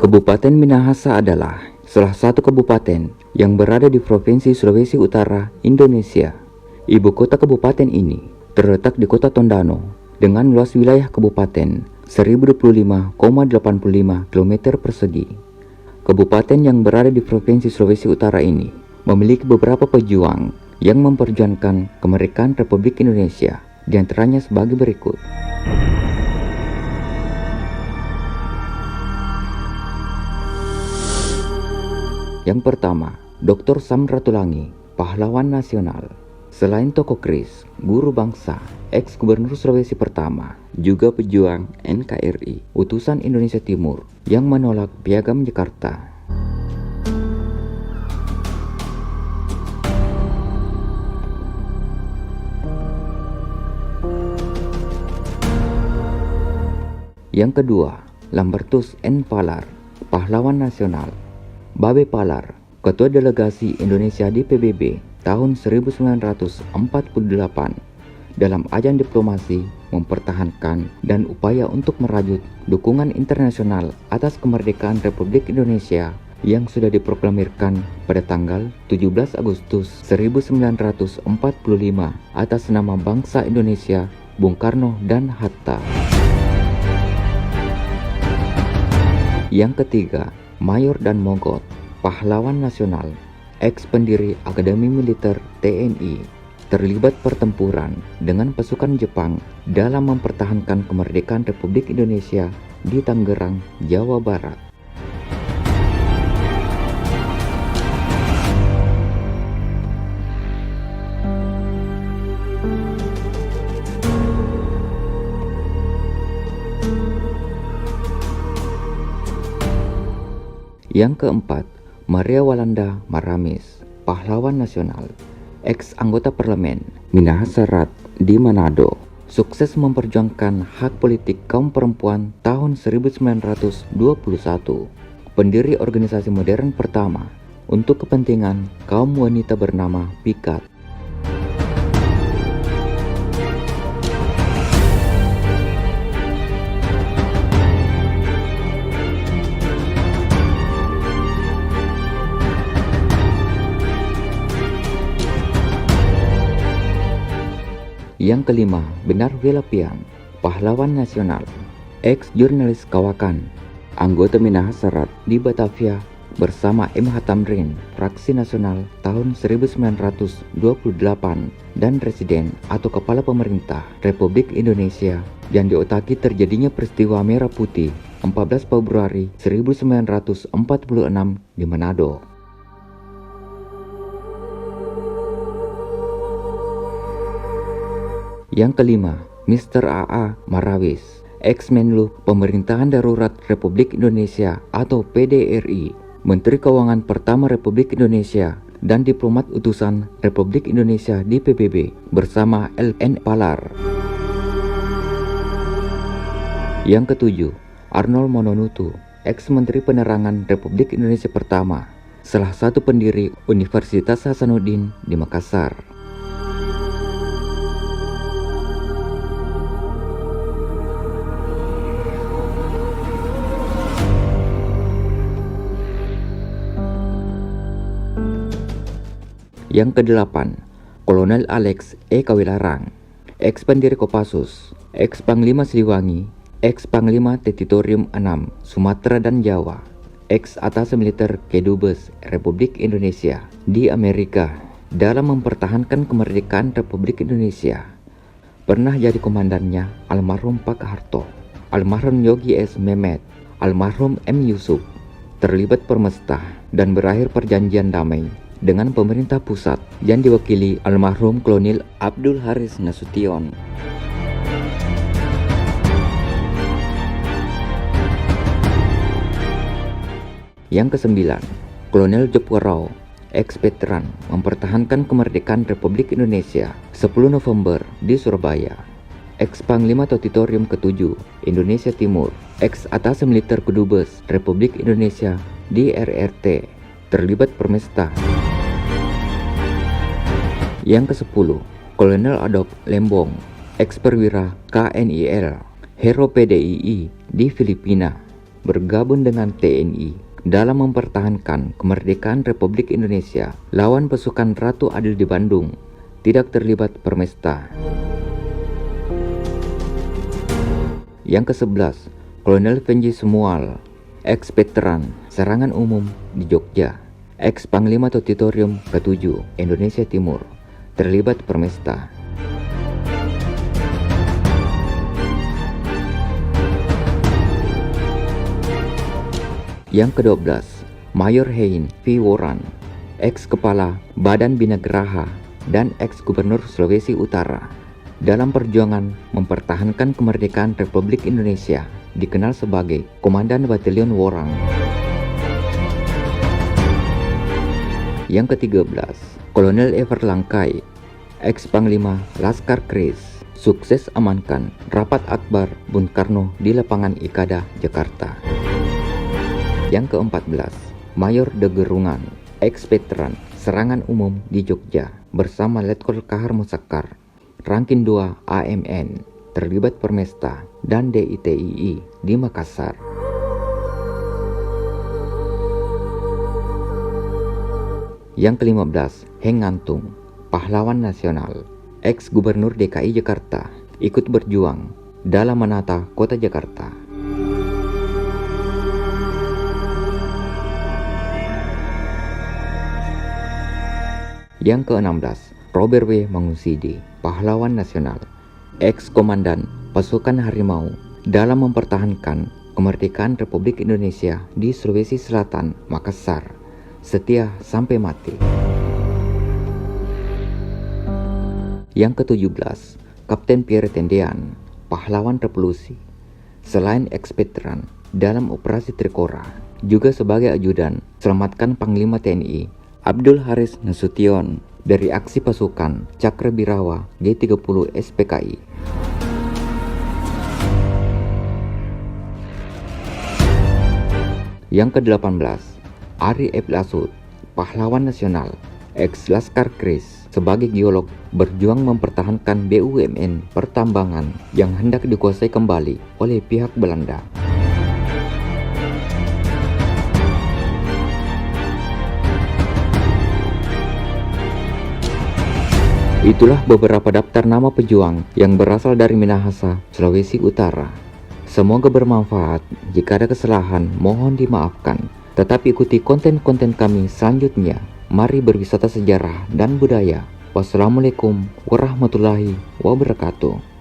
Kabupaten Minahasa adalah salah satu kabupaten yang berada di Provinsi Sulawesi Utara, Indonesia. Ibu kota kabupaten ini terletak di Kota Tondano dengan luas wilayah kabupaten 1025,85 km persegi. Kabupaten yang berada di Provinsi Sulawesi Utara ini memiliki beberapa pejuang yang memperjuangkan kemerdekaan Republik Indonesia, di antaranya sebagai berikut. Yang pertama, Dr. Sam Ratulangi, pahlawan nasional. Selain tokoh keris, guru bangsa, ex-gubernur Sulawesi pertama, juga pejuang NKRI, utusan Indonesia Timur yang menolak Piagam Jakarta. Yang kedua, Lambertus N. Palar, pahlawan nasional. Babe Palar, Ketua Delegasi Indonesia di PBB tahun 1948, dalam ajang diplomasi mempertahankan dan upaya untuk merajut dukungan internasional atas kemerdekaan Republik Indonesia yang sudah diproklamirkan pada tanggal 17 Agustus 1945 atas nama bangsa Indonesia, Bung Karno dan Hatta. Yang ketiga, Mayor Dan Mogot, pahlawan nasional, ex-pendiri Akademi Militer TNI, terlibat pertempuran dengan pasukan Jepang dalam mempertahankan kemerdekaan Republik Indonesia di Tangerang, Jawa Barat. Yang keempat, Maria Walanda Maramis, pahlawan nasional, ex-anggota parlemen Minahasa Rat di Manado, sukses memperjuangkan hak politik kaum perempuan tahun 1921, pendiri organisasi modern pertama untuk kepentingan kaum wanita bernama Pikat. Yang kelima, Benar Welapian, pahlawan nasional, ex-jurnalis Kawakan, anggota Minahasa Rat di Batavia bersama M. H. Tamrin, fraksi nasional tahun 1928 dan residen atau kepala pemerintah Republik Indonesia yang diotaki terjadinya peristiwa Merah Putih 14 Februari 1946 di Manado. Yang kelima, Mr. A.A. Marawis, ex-Menlu Pemerintahan Darurat Republik Indonesia atau PDRI, Menteri Keuangan pertama Republik Indonesia dan diplomat utusan Republik Indonesia di PBB bersama L.N. Palar. Yang ketujuh, Arnold Mononutu, ex-Menteri Penerangan Republik Indonesia pertama, salah satu pendiri Universitas Hasanuddin di Makassar. Yang kedelapan, Kolonel Alex E. Kawilarang, ex-pendiri Kopassus, ex-Panglima Siliwangi, ex-Panglima Teritorium 6 Sumatera dan Jawa, ex-Atase Militer Kedubes Republik Indonesia di Amerika dalam mempertahankan kemerdekaan Republik Indonesia. Pernah jadi komandannya almarhum Pak Harto, almarhum Yogi S. Mehmet, almarhum M. Yusuf, terlibat permesta dan berakhir perjanjian damai dengan pemerintah pusat yang diwakili almarhum Kolonel Abdul Haris Nasution. Yang kesembilan, Kolonel Jopwarau, ex-veteran mempertahankan kemerdekaan Republik Indonesia 10 November di Surabaya, ex-Panglima Teritorium ke-7 Indonesia Timur, ex-Atase Militer Kedubes Republik Indonesia di RRT, terlibat permesta. Yang ke-10, Kolonel Adolf Lembong, ex-perwira KNIL, Hero PDII di Filipina, bergabung dengan TNI dalam mempertahankan kemerdekaan Republik Indonesia lawan pasukan Ratu Adil di Bandung, tidak terlibat permesta. Yang ke-11, Kolonel Venji Semual, ex-veteran serangan umum di Jogja, ex-Panglima Auditorium ke-7 Indonesia Timur, terlibat permesta. Yang ke-12, Mayor Hein V. Woran, ex-Kepala Badan Bina Geraha dan ex-Gubernur Sulawesi Utara, dalam perjuangan mempertahankan kemerdekaan Republik Indonesia, dikenal sebagai Komandan Batalion Worang. Yang ke-13, Kolonel Ever Langkai, ex-Panglima Laskar Kris, sukses amankan rapat akbar Bung Karno di lapangan Ikada, Jakarta. Yang ke-14, Mayor De Gerungan, ex-veteran serangan umum di Jogja bersama Letkol Kahar Musakkar, Rangkin 2 AMN, terlibat permesta dan DITII di Makassar. Yang ke-15, Heng Ngantung, pahlawan nasional, ex-Gubernur DKI Jakarta, ikut berjuang dalam menata kota Jakarta. Yang ke-16, Robert W. Mangusidi, pahlawan nasional, ex-komandan pasukan Harimau dalam mempertahankan kemerdekaan Republik Indonesia di Sulawesi Selatan, Makassar, setia sampai mati. Yang ke-17, Kapten Pierre Tendean, pahlawan revolusi, selain ex-veteran dalam operasi Trikora, juga sebagai ajudan selamatkan Panglima TNI Abdul Haris Nasution dari aksi pasukan Cakrabirawa G30 SPKI. Yang ke-18, Ari F. Lasut, pahlawan nasional, ex-Laskar Kris, sebagai geolog berjuang mempertahankan BUMN pertambangan yang hendak dikuasai kembali oleh pihak Belanda. Itulah beberapa daftar nama pejuang yang berasal dari Minahasa, Sulawesi Utara. Semoga bermanfaat. Jika ada kesalahan, mohon dimaafkan. Tetap ikuti konten-konten kami selanjutnya. Mari berwisata sejarah dan budaya. Wassalamualaikum warahmatullahi wabarakatuh.